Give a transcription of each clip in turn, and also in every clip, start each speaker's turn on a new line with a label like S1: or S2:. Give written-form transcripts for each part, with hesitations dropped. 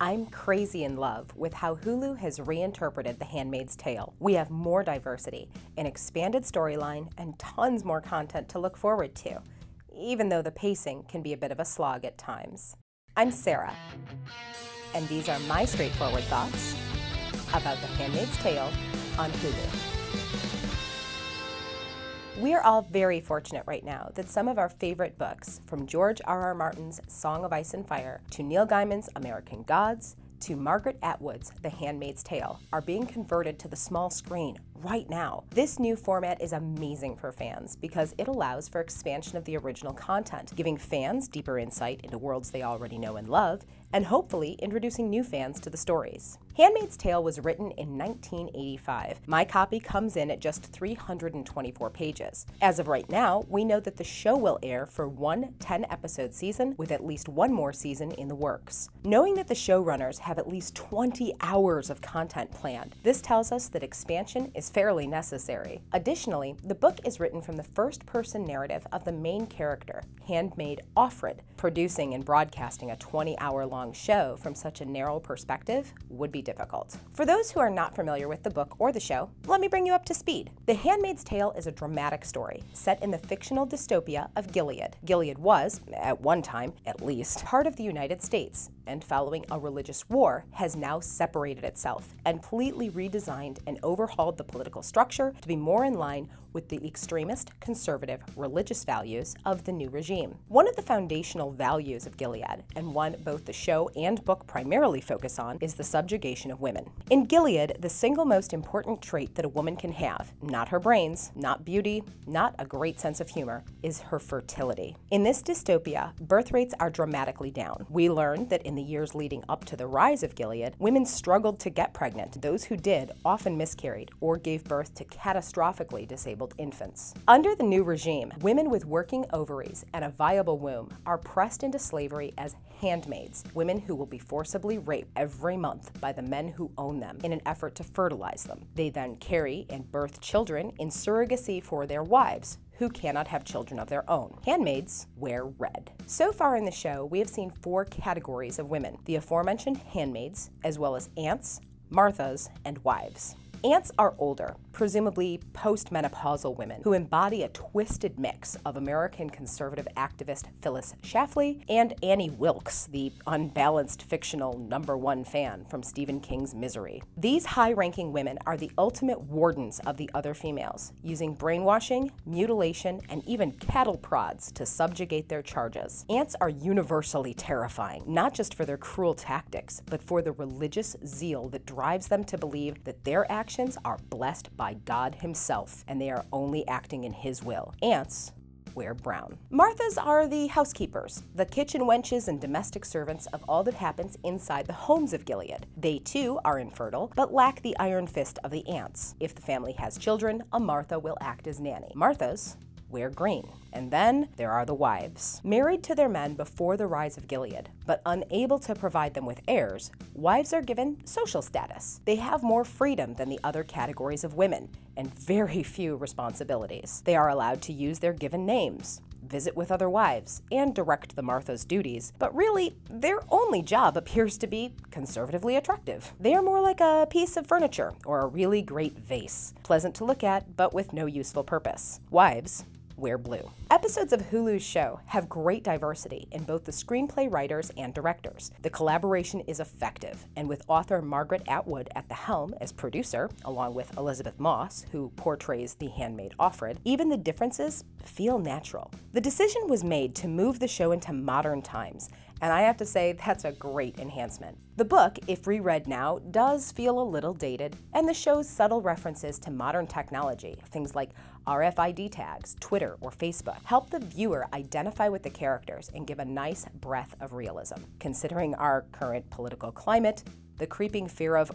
S1: I'm crazy in love with how Hulu has reinterpreted The Handmaid's Tale. We have more diversity, an expanded storyline, and tons more content to look forward to, even though the pacing can be a bit of a slog at times. I'm Sarah, and these are my straightforward thoughts about The Handmaid's Tale on Hulu. We are all very fortunate right now that some of our favorite books, from George R.R. Martin's Song of Ice and Fire to Neil Gaiman's American Gods to Margaret Atwood's The Handmaid's Tale, are being converted to the small screen right now. This new format is amazing for fans because it allows for expansion of the original content, giving fans deeper insight into worlds they already know and love, and hopefully introducing new fans to the stories. Handmaid's Tale was written in 1985. My copy comes in at just 324 pages. As of right now, we know that the show will air for one 10-episode season with at least one more season in the works. Knowing that the showrunners have at least 20 hours of content planned, this tells us that expansion is fairly necessary. Additionally, the book is written from the first-person narrative of the main character, Handmaid Offred. Producing and broadcasting a 20-hour-long show from such a narrow perspective would be difficult. For those who are not familiar with the book or the show, let me bring you up to speed. The Handmaid's Tale is a dramatic story set in the fictional dystopia of Gilead. Gilead was, at one time at least, part of the United States, and following a religious war has now separated itself and completely redesigned and overhauled the political structure to be more in line with the extremist, conservative, religious values of the new regime. One of the foundational values of Gilead, and one both the show and book primarily focus on, is the subjugation of women. In Gilead, the single most important trait that a woman can have, not her brains, not beauty, not a great sense of humor, is her fertility. In this dystopia, birth rates are dramatically down. We learn that in the years leading up to the rise of Gilead, women struggled to get pregnant. Those who did often miscarried or gave birth to catastrophically disabled infants. Under the new regime, women with working ovaries and a viable womb are pressed into slavery as handmaids, women who will be forcibly raped every month by the men who own them in an effort to fertilize them. They then carry and birth children in surrogacy for their wives, who cannot have children of their own. Handmaids wear red. So far in the show, we have seen 4 categories of women: the aforementioned handmaids, as well as aunts, Marthas, and wives. Aunts are older, presumably postmenopausal women who embody a twisted mix of American conservative activist Phyllis Schlafly and Annie Wilkes, the unbalanced fictional #1 fan from Stephen King's Misery. These high-ranking women are the ultimate wardens of the other females, using brainwashing, mutilation, and even cattle prods to subjugate their charges. Aunts are universally terrifying, not just for their cruel tactics, but for the religious zeal that drives them to believe that their actions are blessed by God himself, and they are only acting in his will. Aunts wear brown. Marthas are the housekeepers, the kitchen wenches and domestic servants of all that happens inside the homes of Gilead. They too are infertile, but lack the iron fist of the aunts. If the family has children, a Martha will act as nanny. Marthas wear green. And then there are the wives. Married to their men before the rise of Gilead, but unable to provide them with heirs, wives are given social status. They have more freedom than the other categories of women, and very few responsibilities. They are allowed to use their given names, visit with other wives, and direct the Martha's duties, but really, their only job appears to be conservatively attractive. They are more like a piece of furniture or a really great vase, pleasant to look at, but with no useful purpose. Wives wear blue. Episodes of Hulu's show have great diversity in both the screenplay writers and directors. The collaboration is effective, and with author Margaret Atwood at the helm as producer, along with Elizabeth Moss, who portrays the handmaid Offred, even the differences feel natural. The decision was made to move the show into modern times, and I have to say that's a great enhancement. The book, if reread now, does feel a little dated, and the show's subtle references to modern technology, things like RFID tags, Twitter, or Facebook, help the viewer identify with the characters and give a nice breath of realism. Considering our current political climate, the creeping fear of,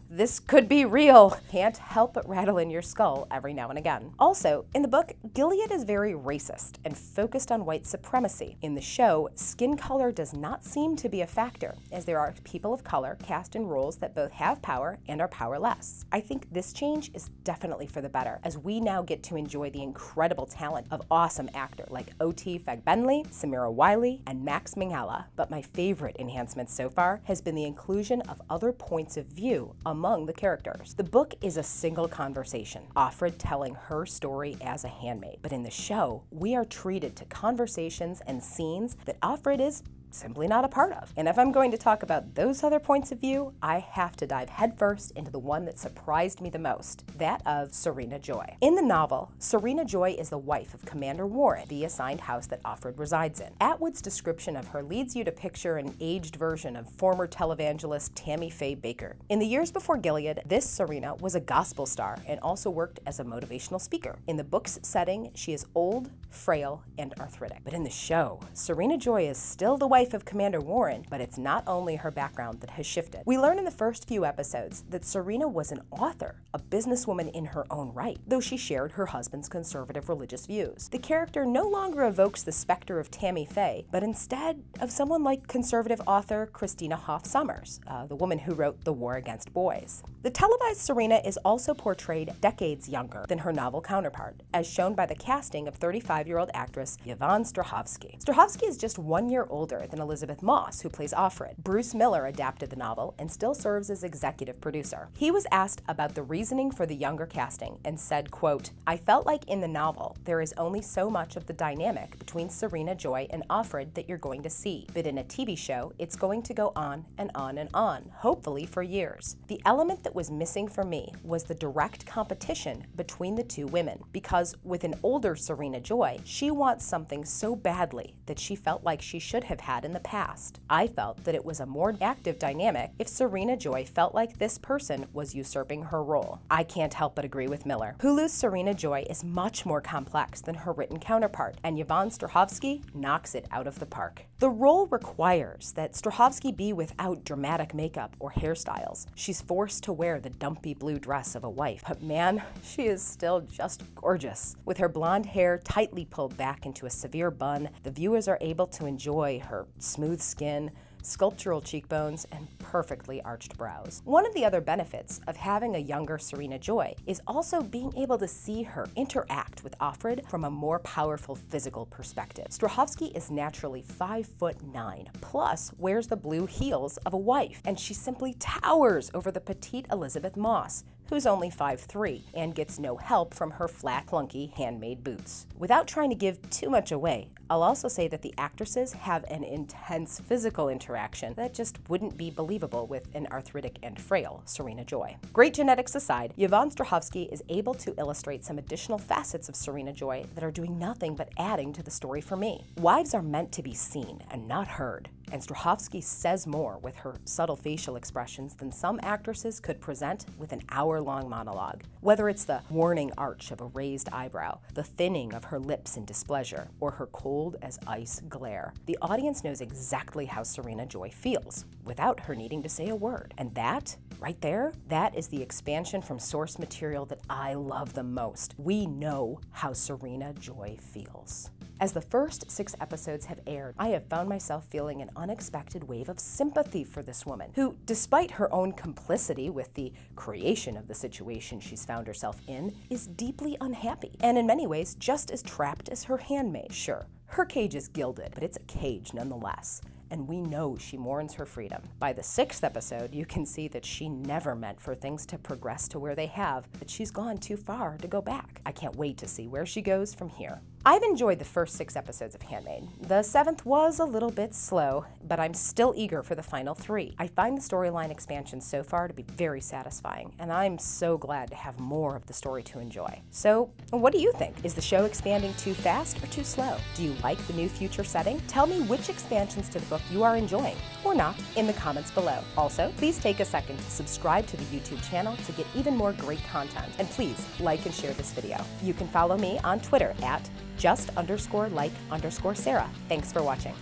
S1: this could be real, can't help but rattle in your skull every now and again. Also, in the book, Gilead is very racist and focused on white supremacy. In the show, skin color does not seem to be a factor, as there are people of color cast in roles that both have power and are powerless. I think this change is definitely for the better, as we now get to enjoy the incredible talent of awesome actors like O.T. Fagbenle, Samira Wiley, and Max Minghella. But my favorite enhancement so far has been the inclusion of other points of view among the characters. The book is a single conversation, Offred telling her story as a handmaid. But in the show, we are treated to conversations and scenes that Offred is simply not a part of. And if I'm going to talk about those other points of view, I have to dive headfirst into the one that surprised me the most, that of Serena Joy. In the novel, Serena Joy is the wife of Commander Warren, the assigned house that Offred resides in. Atwood's description of her leads you to picture an aged version of former televangelist Tammy Faye Baker. In the years before Gilead, this Serena was a gospel star and also worked as a motivational speaker. In the book's setting, she is old, frail, and arthritic. But in the show, Serena Joy is still the wife of Commander Warren, but it's not only her background that has shifted. We learn in the first few episodes that Serena was an author, a businesswoman in her own right, though she shared her husband's conservative religious views. The character no longer evokes the specter of Tammy Faye, but instead of someone like conservative author Christina Hoff Sommers, the woman who wrote The War Against Boys. The televised Serena is also portrayed decades younger than her novel counterpart, as shown by the casting of 35-year-old actress Yvonne Strahovski. Strahovski is just 1 year older than Elizabeth Moss, who plays Offred. Bruce Miller adapted the novel and still serves as executive producer. He was asked about the reasoning for the younger casting and said, quote, "I felt like in the novel, there is only so much of the dynamic between Serena Joy and Offred that you're going to see, but in a TV show, it's going to go on and on and on, hopefully for years. The element that was missing for me was the direct competition between the two women, because with an older Serena Joy, she wants something so badly that she felt like she should have had in the past. I felt that it was a more active dynamic if Serena Joy felt like this person was usurping her role." I can't help but agree with Miller. Hulu's Serena Joy is much more complex than her written counterpart, and Yvonne Strahovski knocks it out of the park. The role requires that Strahovski be without dramatic makeup or hairstyles. She's forced to wear the dumpy blue dress of a wife, but man, she is still just gorgeous. With her blonde hair tightly pulled back into a severe bun, the viewers are able to enjoy her smooth skin, sculptural cheekbones, and perfectly arched brows. One of the other benefits of having a younger Serena Joy is also being able to see her interact with Offred from a more powerful physical perspective. Strahovski is naturally 5'9", plus wears the blue heels of a wife, and she simply towers over the petite Elizabeth Moss, who's only 5'3", and gets no help from her flat, clunky handmade boots. Without trying to give too much away, I'll also say that the actresses have an intense physical interaction that just wouldn't be believable with an arthritic and frail Serena Joy. Great genetics aside, Yvonne Strahovski is able to illustrate some additional facets of Serena Joy that are doing nothing but adding to the story for me. Wives are meant to be seen and not heard, and Strahovski says more with her subtle facial expressions than some actresses could present with an hour-long monologue. Whether it's the warning arch of a raised eyebrow, the thinning of her lips in displeasure, or her cold as ice glare, the audience knows exactly how Serena Joy feels, without her needing to say a word. And that, right there, that is the expansion from source material that I love the most. We know how Serena Joy feels. As the first 6 episodes have aired, I have found myself feeling an unexpected wave of sympathy for this woman, who, despite her own complicity with the creation of the situation she's found herself in, is deeply unhappy, and in many ways just as trapped as her handmaid. Sure, her cage is gilded, but it's a cage nonetheless, and we know she mourns her freedom. By the 6th episode, you can see that she never meant for things to progress to where they have, that she's gone too far to go back. I can't wait to see where she goes from here. I've enjoyed the first 6 episodes of Handmaid. The 7th was a little bit slow, but I'm still eager for the final 3. I find the storyline expansion so far to be very satisfying, and I'm so glad to have more of the story to enjoy. So, what do you think? Is the show expanding too fast or too slow? Do you like the new future setting? Tell me which expansions to the book you are enjoying, or not, in the comments below. Also, please take a second to subscribe to the YouTube channel to get even more great content, and please like and share this video. You can follow me on Twitter at @just_like_Sarah. Thanks for watching.